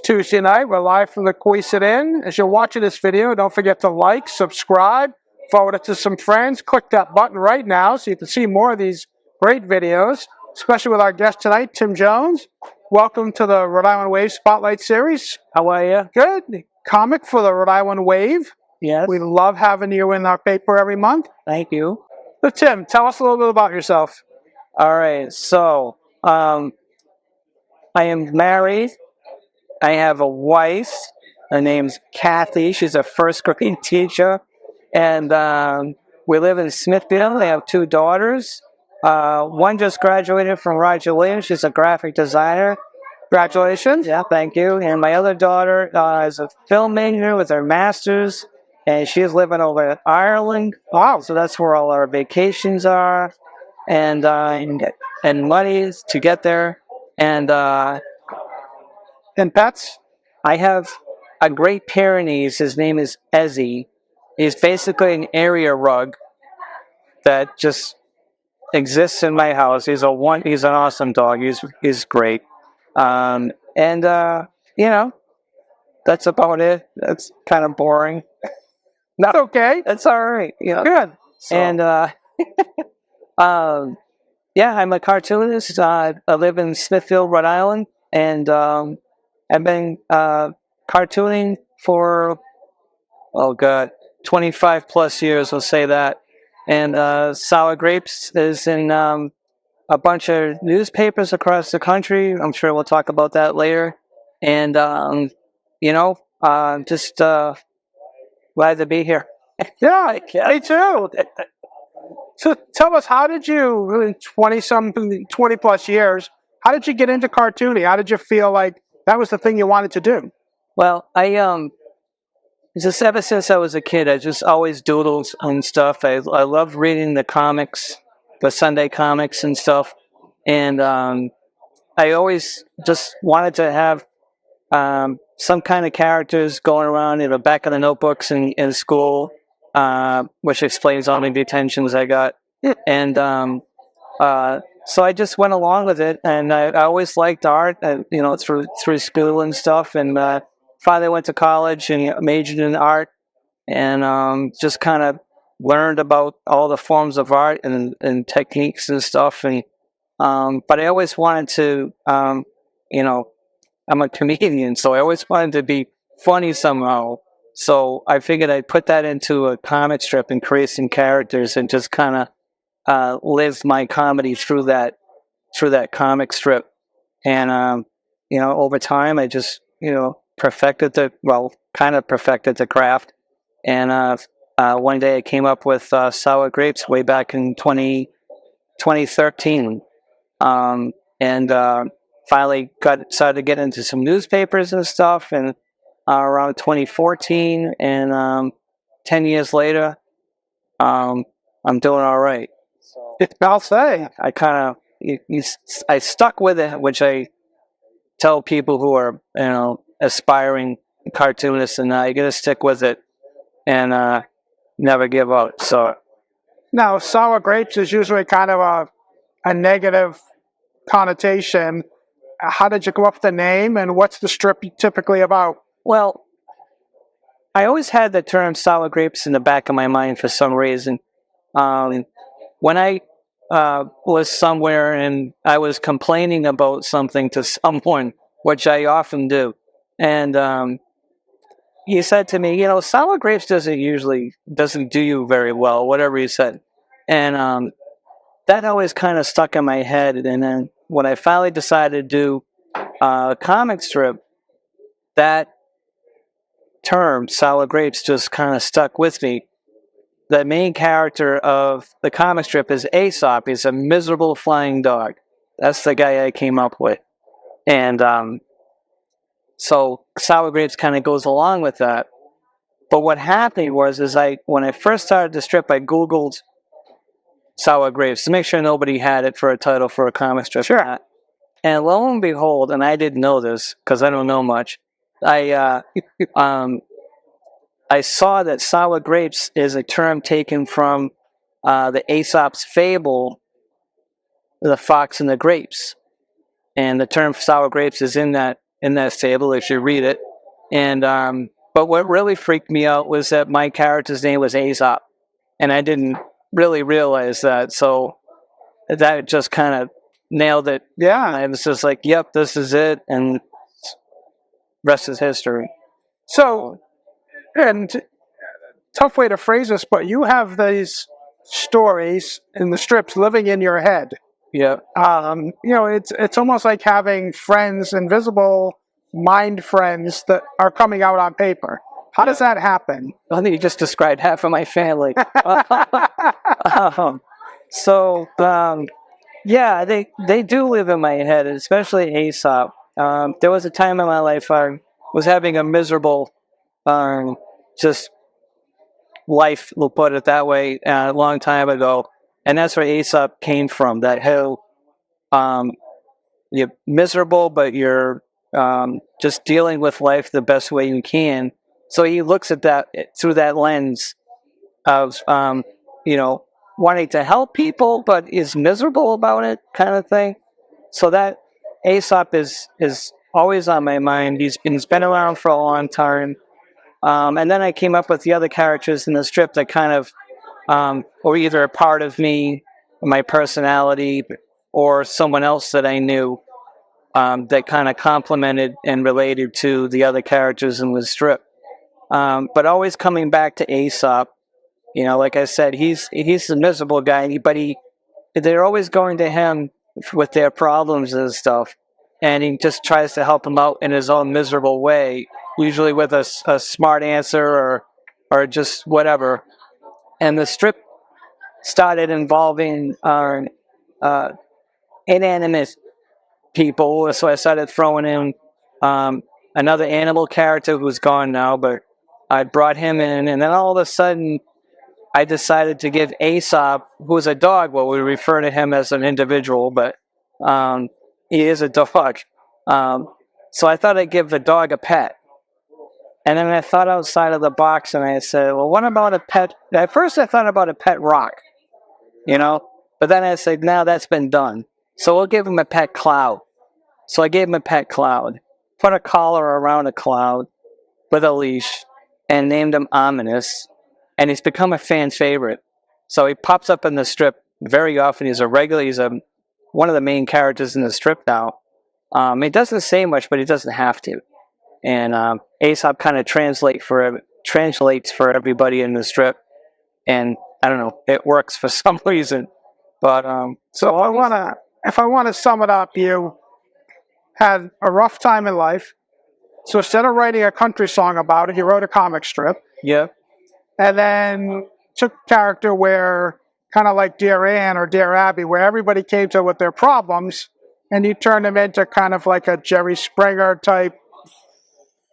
Tuesday night. We're live from the Queeset Inn. As you're watching this video, don't forget to like, subscribe, forward it to some friends. Click that button right now so you can see more of these great videos, especially with our guest tonight, Tim Jones. Welcome to the Rhode Island Wave Spotlight Series. How are you? Good. Comic for the Rhode Island Wave. Yes. We love having you in our paper every month. Thank you. So, Tim, tell us a little bit about yourself. All right. So, I am married. I have a wife. Her name's Kathy. She's a first grade teacher. And we live in Smithfield. I have two daughters. One just graduated from Rhode. She's a graphic designer. Congratulations. Yeah, thank you. And my other daughter is a film major with her master's. And she's living over in Ireland. Wow. So that's where all our vacations are. And money to get there. And pets? I have a Great Pyrenees. His name is Ezzy. He's basically an area rug that just exists in my house. He's an awesome dog. He's great. You know, that's about it. That's kind of boring. That's okay. That's all right. You know. Good. So. And yeah, I'm a cartoonist. I live in Smithfield, Rhode Island, and I've been cartooning for 25 plus years. We'll say that. And Sour Grapes is in a bunch of newspapers across the country. I'm sure we'll talk about that later. And you know, just glad to be here. Yeah, me too. So tell us, how did you, in 20 plus years, how did you get into cartooning? How did you feel like that was the thing you wanted to do? Well, just ever since I was a kid, I just always doodled and stuff. I loved reading the comics, the Sunday comics and stuff. And I always just wanted to have some kind of characters going around in the back of the notebooks in school, which explains all the detentions I got. And so I just went along with it. And I always liked art, you know, through school and stuff. And finally went to college and majored in art, and just kind of learned about all the forms of art and techniques and stuff. And but I always wanted to, you know, I'm a comedian, so I always wanted to be funny somehow. So I figured I'd put that into a comic strip and create some characters and just kind of live my comedy through that comic strip. And you know, over time, I just, you know, perfected the craft. And one day I came up with Sour Grapes way back in 2013. And finally started to get into some newspapers and stuff, and around 2014, and 10 years later, I'm doing all right. So I'll say. I kind of, I stuck with it, which I tell people who are, you know, aspiring cartoonists, and you got to stick with it and never give up. So now, Sour Grapes is usually kind of a negative connotation. How did you come up with the name, and what's the strip typically about? Well, I always had the term Sour Grapes in the back of my mind for some reason. When I was somewhere and I was complaining about something to someone, which I often do, and he said to me, you know, Sour Grapes doesn't do you very well, whatever he said. And that always kind of stuck in my head. And then when I finally decided to do a comic strip, that term, Sour Grapes, just kind of stuck with me. The main character of the comic strip is Aesop. He's a miserable flying dog. That's the guy I came up with. And so Sour Grapes kind of goes along with that. But what happened was, when I first started the strip, I Googled Sour Grapes to make sure nobody had it for a title for a comic strip. Sure. And lo and behold, and I didn't know this because I don't know much, I saw that Sour Grapes is a term taken from the Aesop's fable, The Fox and the Grapes. And the term Sour Grapes is in that in that stable if you read it. And but what really freaked me out was that my character's name was Aesop, and I didn't really realize that. So that just kind of nailed it. Yeah. I was just like, "Yep, this is it," and rest is history. So, and tough way to phrase this, but you have these stories in the strips living in your head. Yeah. It's almost like having friends, invisible mind friends that are coming out on paper. How does that happen? I think you just described half of my family. Yeah, they do live in my head, especially Aesop. There was a time in my life I was having a miserable, just life, we'll put it that way, a long time ago. And that's where Aesop came from, that whole, you're miserable, but you're just dealing with life the best way you can. So he looks at that through that lens of, wanting to help people, but is miserable about it, kind of thing. So that Aesop is always on my mind. He's been around for a long time. And then I came up with the other characters in the strip that kind of were either a part of me, my personality, or someone else that I knew that kind of complemented and related to the other characters in the strip. But always coming back to Aesop. Like I said, he's a miserable guy, but they're always going to him with their problems and stuff, and he just tries to help them out in his own miserable way, usually with a smart answer or just whatever. And the strip started involving inanimate people, so I started throwing in another animal character who's gone now, but I brought him in, and then all of a sudden I decided to give Aesop, who's a dog, well, we refer to him as an individual, but he is a dog. So I thought I'd give the dog a pet. And then I thought outside of the box, and I said, well, what about a pet? At first I thought about a pet rock, but then I said, now that's been done. So we'll give him a pet cloud. So I gave him a pet cloud, put a collar around a cloud with a leash, and named him Ominous. And he's become a fan favorite. So he pops up in the strip very often. He's one of the main characters in the strip now. He doesn't say much, but he doesn't have to. And Aesop kind of translates for everybody in the strip. And I don't know, it works for some reason. But so if I want to sum it up, you had a rough time in life. So instead of writing a country song about it, you wrote a comic strip. Yeah. And then took a character where, kind of like Dear Anne or Dear Abby, where everybody came to with their problems, and you turned them into kind of like a Jerry Springer type,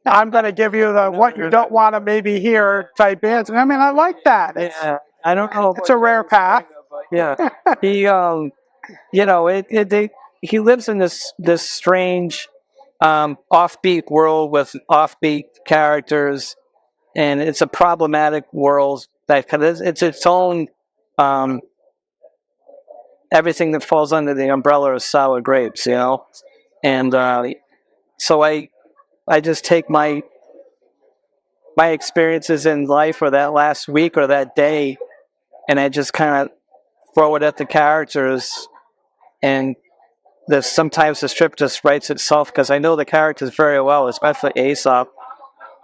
I'm going to give you the what you don't want to maybe hear type answer. I mean, I like that. Yeah, I don't know. It's a rare path. Yeah. He, he lives in this strange offbeat world with offbeat characters. And it's a problematic world that it's its own everything that falls under the umbrella of sour grapes, And so I just take my experiences in life or that last week or that day, and I just kind of throw it at the characters. And sometimes the strip just writes itself because I know the characters very well, especially Aesop.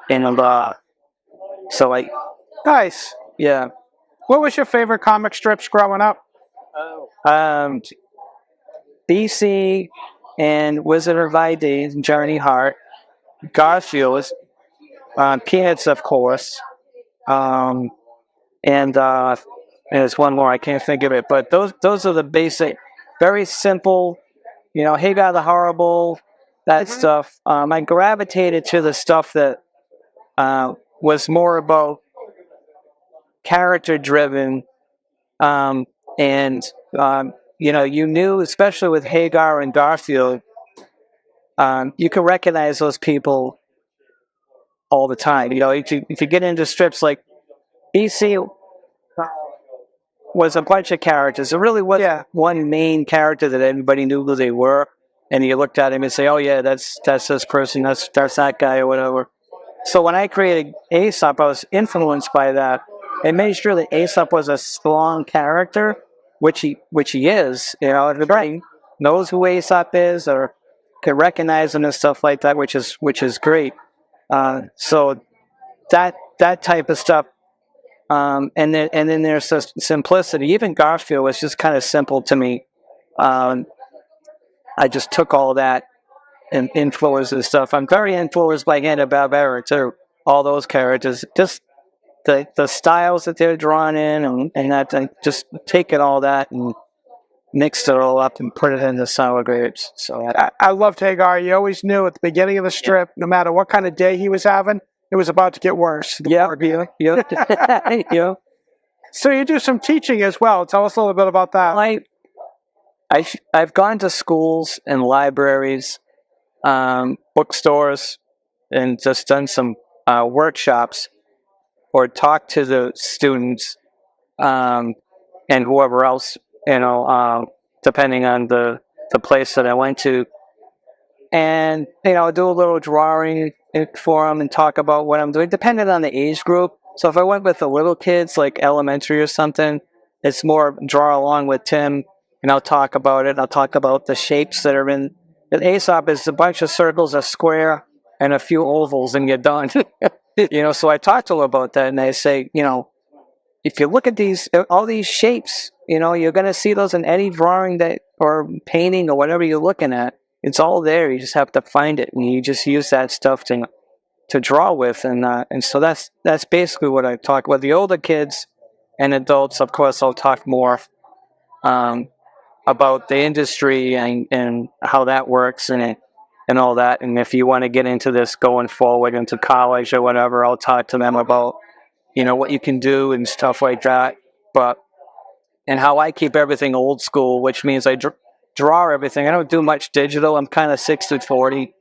And Nice. Yeah. What was your favorite comic strips growing up? BC and Wizard of ID, Journey Hart, Garfield, Peanuts, of course, and there's one more, I can't think of it, but those are the basic, very simple, Hagar the Horrible, that stuff. I gravitated to the stuff that was more about character-driven, and you knew, especially with Hagar and Garfield, you can recognize those people all the time. If you get into strips like BC was a bunch of characters. There really was one main character that everybody knew who they were. and you looked at him and say, "Oh yeah, that's this person, that's that guy or whatever." So when I created Aesop, I was influenced by that and made sure that Aesop was a strong character, which he is. You know, the brain knows who Aesop is or can recognize him and stuff like that, which is great. So that type of stuff. And then there's this simplicity. Even Garfield was just kind of simple to me. Um, I just took all that and influenced and stuff. I'm very influenced by Hanna-Barbera too. All those characters, just the styles that they're drawn in, and that I just taken all that and mixed it all up and put it into sour grapes. So I loved Hagar. You always knew at the beginning of the strip, no matter what kind of day he was having, it was about to get worse. yeah. Yeah. So you do some teaching as well. Tell us a little bit about that. I've gone to schools and libraries, bookstores, and just done some workshops or talked to the students and whoever else, depending on the place that I went to. And, do a little drawing for them and talk about what I'm doing, depending on the age group. So if I went with the little kids, like elementary or something, it's more draw along with Tim, and I'll talk about it. I'll talk about the shapes that are in. The Aesop is a bunch of circles, a square, and a few ovals, and you're done. So I talk to them about that, and I say, if you look at all these shapes, you're going to see those in any drawing or painting or whatever you're looking at. It's all there. You just have to find it, and you just use that stuff to draw with, and so that's basically what I talk about. The older kids and adults, of course, I'll talk more about the industry and how that works and all that. And if you want to get into this going forward into college or whatever, I'll talk to them about what you can do and stuff like that. And how I keep everything old school, which means I draw everything. I don't do much digital. I'm kind of 60-40.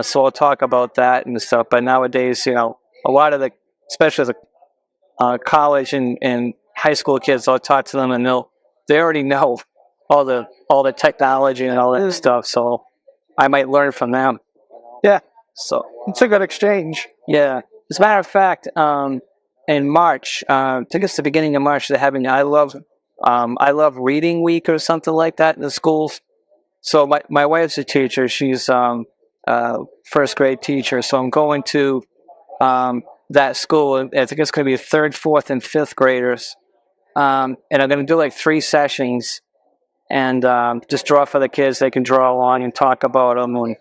So I'll talk about that and stuff. But nowadays, a lot of especially the college and high school kids, I'll talk to them and they already know all the technology and all that stuff. So I might learn from them. Yeah. So it's a good exchange. Yeah. As a matter of fact, in March, I think it's the beginning of March, they're having I love reading week or something like that in the schools. So my wife's a teacher. She's first grade teacher. So I'm going to that school. I think it's going to be 3rd, 4th, and 5th graders. And I'm going to do like 3 sessions and just draw for the kids. They can draw along and talk about them and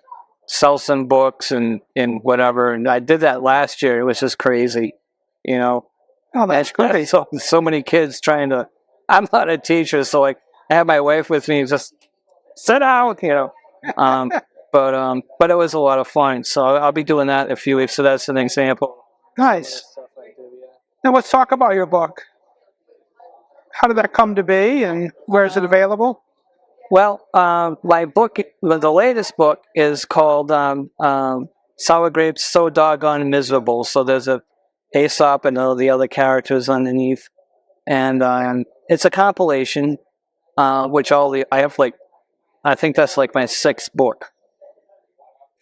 sell some books and whatever. And I did that last year. It was just crazy, Oh, that's great. So many kids trying to. I'm not a teacher, so like I have my wife with me. Just sit down, But it was a lot of fun. So I'll be doing that in a few weeks. So that's an example. Nice. Now let's talk about your book. How did that come to be, and where is it available? Well, my book, the latest book, is called Sour Grapes So Doggone Miserable. So there's a Aesop and all the other characters underneath. And it's a compilation, which I have I think that's like my 6th book.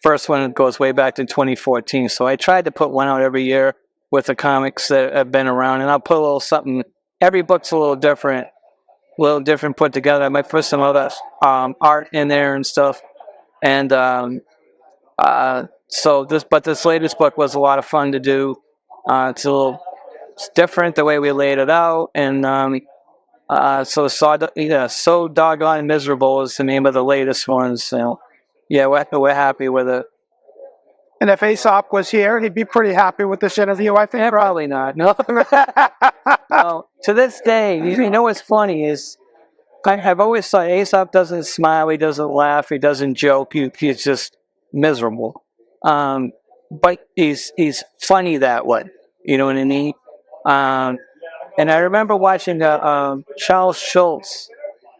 First one goes way back to 2014. So I tried to put one out every year with the comics that have been around, and I'll put a little something. Every book's a little different put together. I might put some other art in there and stuff. And this latest book was a lot of fun to do. It's different the way we laid it out, and So Doggone Miserable is the name of the latest one. So yeah, we're happy with it. And if Aesop was here, he'd be pretty happy with this interview, I think. Yeah, probably not. No. No. To this day, what's funny is I've always thought Aesop doesn't smile, he doesn't laugh, he doesn't joke. He's just miserable. But he's funny that way. You know what I mean? And I remember watching Charles Schultz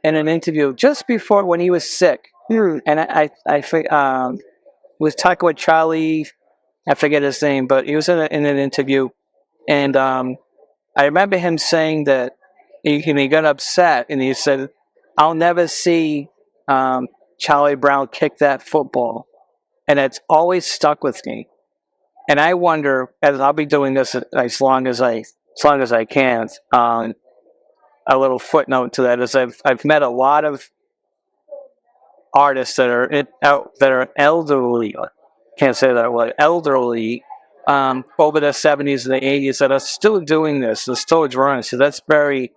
in an interview just before when he was sick. And I was talking with Charlie, I forget his name, but he was in an interview. And I remember him saying that he got upset and he said, I'll never see Charlie Brown kicked that football, and it's always stuck with me. And I wonder, as I'll be doing this as long as I can. A little footnote to that is I've met a lot of artists that are elderly. Can't say that word. Elderly. Over the 70s and the 80s that are still doing this. They're still drawing. So that's very.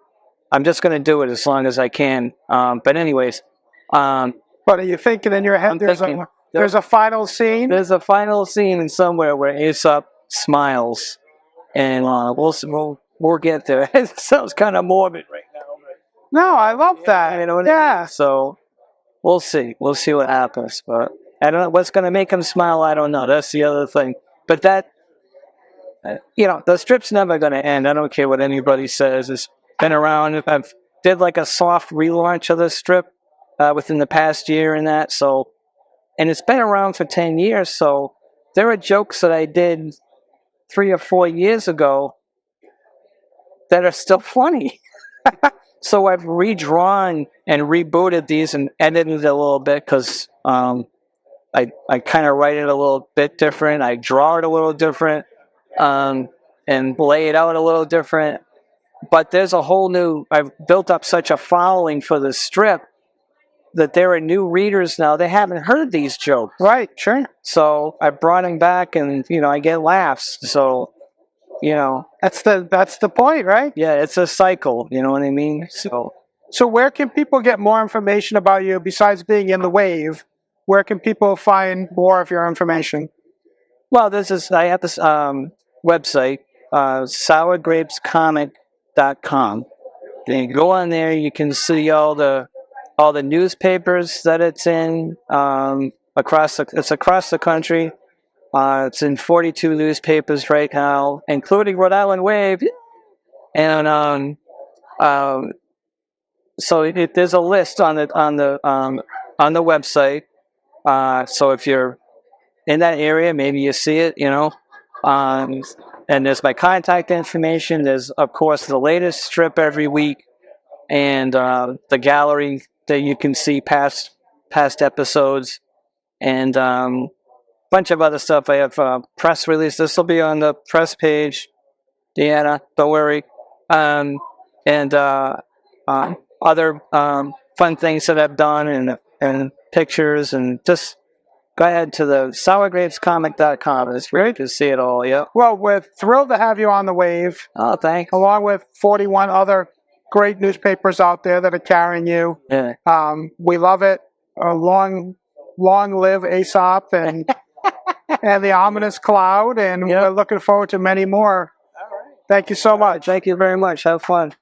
I'm just going to do it as long as I can. But anyways. But are you thinking in your head there's a final scene? There's a final scene in somewhere where Aesop smiles, and we'll get there. It sounds kind of morbid right now. No, I love that. You know what yeah. I mean? So we'll see. We'll see what happens. But I don't know what's going to make him smile. I don't know. That's the other thing. But that, the strip's never going to end. I don't care what anybody says. It's been around. I've did like a soft relaunch of the strip within the past year and that. So, and it's been around for 10 years. So there are jokes that I did 3 or 4 years ago that are still funny. So I've redrawn and rebooted these and edited it a little bit because I kind of write it a little bit different. I draw it a little different and lay it out a little different. But there's a whole new, I've built up such a following for the strip that there are new readers now. They haven't heard these jokes. Right, sure. So I brought them back and, I get laughs. So, That's the point, right? yeah, it's a cycle. You know what I mean? So where can people get more information about you besides being in the wave? Where can people find more of your information? Well, I have this website, sourgrapescomic.com. And you go on there, you can see all the newspapers that it's in across the country. It's in 42 newspapers right now, including Rhode Island Wave. And so there's a list on the website. So if you're in that area, maybe you see it, and there's my contact information. There's, of course, the latest strip every week, and the gallery that you can see past episodes, and bunch of other stuff. I have press release. This will be on the press page, Deanna. Don't worry. And other fun things that I've done and pictures, and just go ahead to the sourgrapescomic.com. It's great to see it all. Yeah. Well, we're thrilled to have you on the wave. Oh, thanks. Along with 41 other great newspapers out there that are carrying you. Yeah. We love it. Long live Aesop and and the ominous cloud, and we're looking forward to many more. All right. Thank you so much. Thank you very much. Have fun.